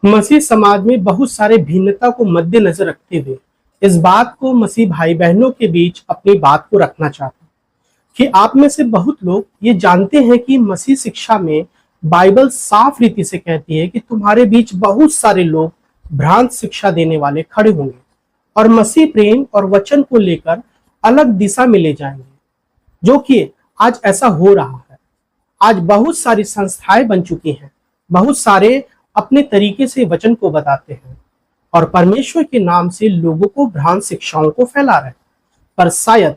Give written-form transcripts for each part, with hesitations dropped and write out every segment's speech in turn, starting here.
मसीह समाज में बहुत सारे भिन्नता को मद्देनजर रखते हुए इस बात को मसीह भाई बहनों के बीच अपनी बात को रखना चाहता हूं कि आप में से बहुत लोग ये जानते हैं कि मसीह शिक्षा में बाइबल साफ रीति से कहती है कि तुम्हारे बीच बहुत सारे लोग भ्रांत शिक्षा देने वाले खड़े होंगे और मसीह प्रेम और वचन को लेकर अलग दिशा में ले जाएंगे, जो कि आज ऐसा हो रहा है। आज बहुत सारी संस्थाएं बन चुकी हैं, बहुत सारे अपने तरीके से वचन को बताते हैं और परमेश्वर के नाम से लोगों को भ्रांत शिक्षाओं को फैला रहे हैं। पर शायद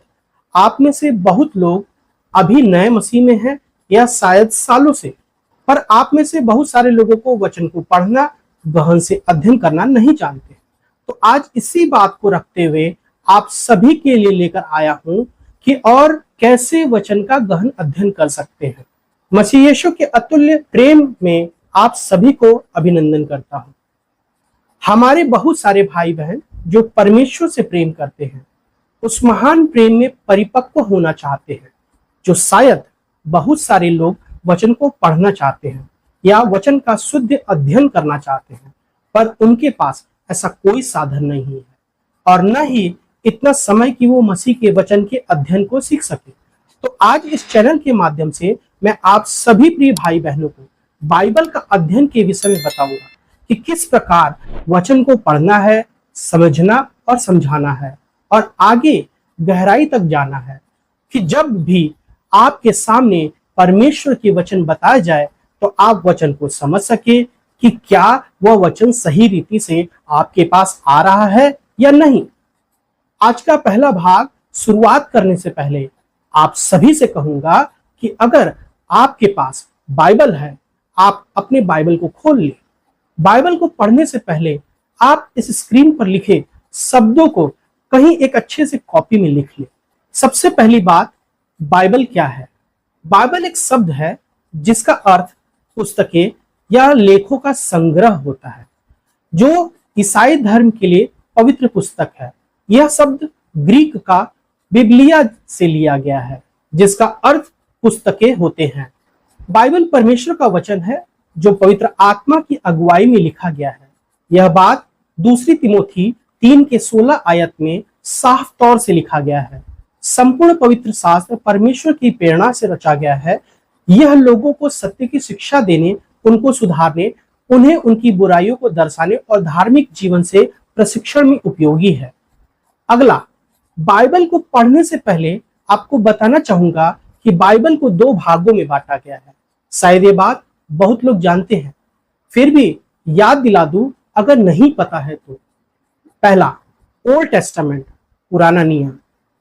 आप में से बहुत लोग अभी नए मसीह में हैं या शायद सालों से, पर आप में से बहुत सारे लोगों को वचन को पढ़ना, गहन से अध्ययन करना नहीं जानते। तो आज इसी बात को रखते हुए आप सभी के लिए लेकर आया हूं कि और कैसे वचन का गहन अध्ययन कर सकते हैं। मसीह यीशु के अतुल्य प्रेम में आप सभी को अभिनंदन करता हूं। हमारे बहुत सारे भाई बहन जो परमेश्वर से प्रेम करते हैं, उस महान प्रेम में परिपक्व होना चाहते हैं, जो शायद बहुत सारे लोग वचन को पढ़ना चाहते हैं या वचन का शुद्ध अध्ययन करना चाहते हैं, पर उनके पास ऐसा कोई साधन नहीं है और न ही इतना समय कि वो मसीह के वचन के अध्ययन को सीख सके। तो आज इस चैनल के माध्यम से मैं आप सभी प्रिय भाई बहनों को बाइबल का अध्ययन के विषय में बताऊंगा कि किस प्रकार वचन को पढ़ना है, समझना और समझाना है और आगे गहराई तक जाना है, कि जब भी आपके सामने परमेश्वर के वचन बताया जाए तो आप वचन को समझ सके कि क्या वह वचन सही रीति से आपके पास आ रहा है या नहीं। आज का पहला भाग शुरुआत करने से पहले आप सभी से कहूंगा कि अगर आपके पास बाइबल है, आप अपने बाइबल को खोल लें। बाइबल को पढ़ने से पहले आप इस स्क्रीन पर लिखे शब्दों को कहीं एक अच्छे से कॉपी में लिख लें। सबसे पहली बात, बाइबल क्या है? बाइबल एक शब्द है जिसका अर्थ पुस्तकें या लेखों का संग्रह होता है, जो ईसाई धर्म के लिए पवित्र पुस्तक है। यह शब्द ग्रीक का बिब्लिया से लिया गया है, जिसका अर्थ पुस्तकें होते हैं। बाइबल परमेश्वर का वचन है जो पवित्र आत्मा की अगुवाई में लिखा गया है। यह बात दूसरी तिमोथी 3:16 आयत में साफ तौर से लिखा गया है। संपूर्ण पवित्र शास्त्र परमेश्वर की प्रेरणा से रचा गया है। यह लोगों को सत्य की शिक्षा देने, उनको सुधारने, उन्हें उनकी बुराइयों को दर्शाने और धार्मिक जीवन से प्रशिक्षण में उपयोगी है। अगला, बाइबल को पढ़ने से पहले आपको बताना चाहूंगा कि बाइबल को 2 भागों में बांटा गया है। शायद ये बात बहुत लोग जानते हैं, फिर भी याद दिला दूं अगर नहीं पता है तो। पहला, ओल्ड टेस्टामेंट, पुराना नियम।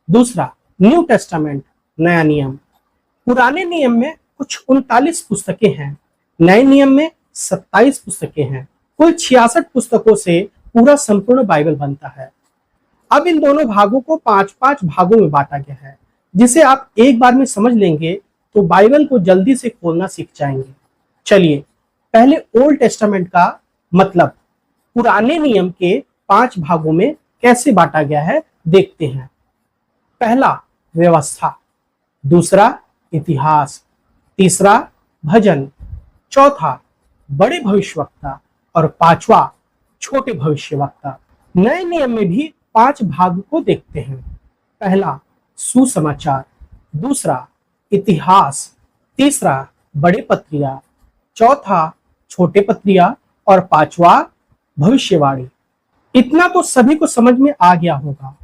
दूसरा, न्यू टेस्टामेंट, नया नियम। पुराने नियम में कुछ 39 पुस्तकें हैं, नए नियम में 27 पुस्तकें हैं। कुल 66 पुस्तकों से पूरा संपूर्ण बाइबल बनता है। अब इन दोनों भागों को 5-5 भागों में बांटा गया है, जिसे आप एक बार में समझ लेंगे तो बाइबल को जल्दी से खोलना सीख जाएंगे। चलिए पहले ओल्ड टेस्टामेंट का मतलब पुराने नियम के 5 भागों में कैसे बांटा गया है देखते हैं। पहला, व्यवस्था। दूसरा, इतिहास। तीसरा, भजन। चौथा, बड़े भविष्यवक्ता और 5वां, छोटे भविष्यवक्ता। नए नियम में भी 5 भाग को देखते हैं। पहला, सुसमाचार। दूसरा, इतिहास। तीसरा, बड़े पत्रिया। चौथा, छोटे पत्रिया और 5वां, भविष्यवाणी। इतना तो सभी को समझ में आ गया होगा,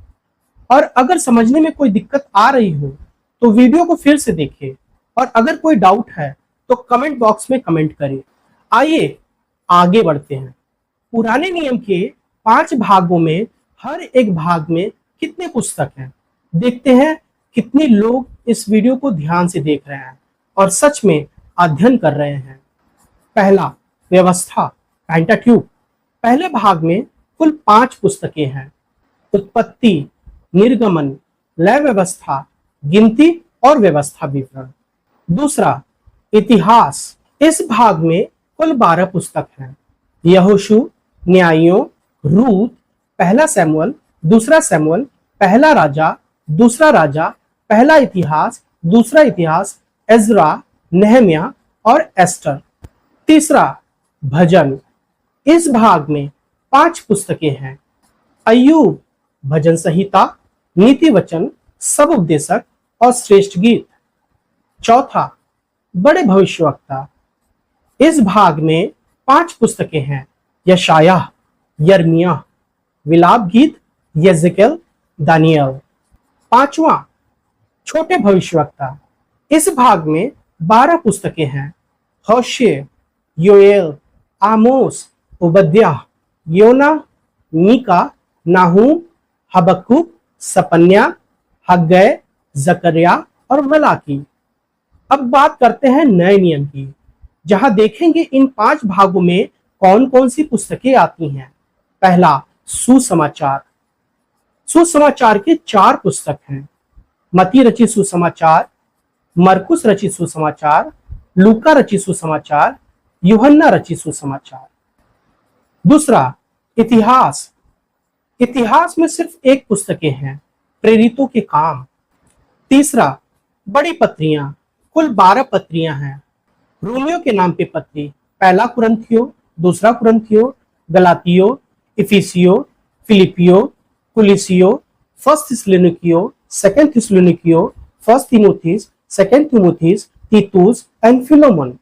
और अगर समझने में कोई दिक्कत आ रही हो तो वीडियो को फिर से देखें, और अगर कोई डाउट है तो कमेंट बॉक्स में कमेंट करें। आइए आगे बढ़ते हैं। पुराने नियम के 5 भागों में हर एक भाग में कितने पुस्तक हैं, देखते हैं कितने लोग इस वीडियो को ध्यान से देख रहे हैं और सच में अध्ययन कर रहे हैं। पहला, व्यवस्था, पेंटाट्यूक। पहले भाग में कुल 5 पुस्तकें हैं, उत्पत्ति, निर्गमन, लय व्यवस्था, गिनती और व्यवस्था विवरण। दूसरा, इतिहास। इस भाग में कुल 12 पुस्तक हैं, यहोशू, न्यायों, रूत, पहला सैमुअल, दूसरा सैमुअल, पहला राजा, दूसरा राजा, पहला इतिहास, दूसरा इतिहास, एज्रा, नेहमिया और एस्टर। तीसरा, भजन। इस भाग में 5 पुस्तकें हैं। अय्यूब, भजन संहिता, नीति वचन, सब उपदेशक और श्रेष्ठ गीत। चौथा, बड़े भविष्यवक्ता। इस भाग में 5 पुस्तकें हैं। यशायाह, यिर्मयाह, विलाप गीत, यहेजकेल, दानियल। पांचवा, छोटे भविष्यवक्ता। इस भाग में 12 पुस्तकें हैं। होशे, योएल, आमोस, ओबद्याह, योना, मीका, नाहूम, हबक्कुक, सपन्या, हग्गै, जकर्या और मलाकी। अब बात करते हैं नए नियम की, जहां देखेंगे इन 5 भागों में कौन कौन सी पुस्तकें आती हैं। पहला, सुसमाचार। सुसमाचार के 4 पुस्तक हैं। मत्ती रचित सुसमाचार, मरकुस रचित सुसमाचार, लूका रचित सुसमाचार, यूहन्ना रचित सुसमाचार। दूसरा, इतिहास। इतिहास में सिर्फ 1 पुस्तकें हैं, प्रेरितों के काम। तीसरा, बड़ी पत्रियां। कुल 12 पत्रियां हैं। रोमियो के नाम पे पत्री, पहला कुरिन्थियो, दूसरा कुरिन्थियो, गलातियो, इफिसियो, फिलिपियो, कुलिसियो, फर्स्ट थिस्सलुनीकियो, सेकंड थिस्सलुनीकियो, फर्स्ट तीमुथियुस, सेकंड तीमुथियुस, तीतुस एंड फिलोमन।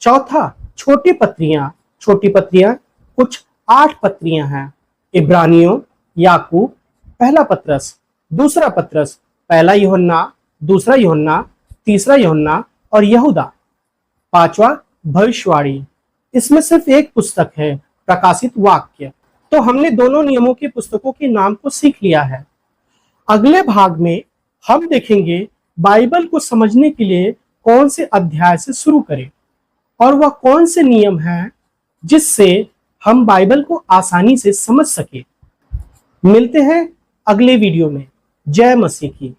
चौथा, छोटी पत्रियां। छोटी पत्रियां कुछ 8 पत्रियां हैं। इब्रानियों, याकूब, पहला पत्रस, दूसरा पत्रस, पहला यूहन्ना, दूसरा यूहन्ना, तीसरा यूहन्ना और यहूदा। पांचवा, भविष्यवाणी। इसमें सिर्फ 1 पुस्तक है, प्रकाशित वाक्य। तो हमने दोनों नियमों की पुस्तकों के नाम को सीख लिया है। अगले भाग में हम देखेंगे बाइबल को समझने के लिए कौन से अध्याय से शुरू करें और वह कौन से नियम हैं जिससे हम बाइबल को आसानी से समझ सके। मिलते हैं अगले वीडियो में। जय मसीह की।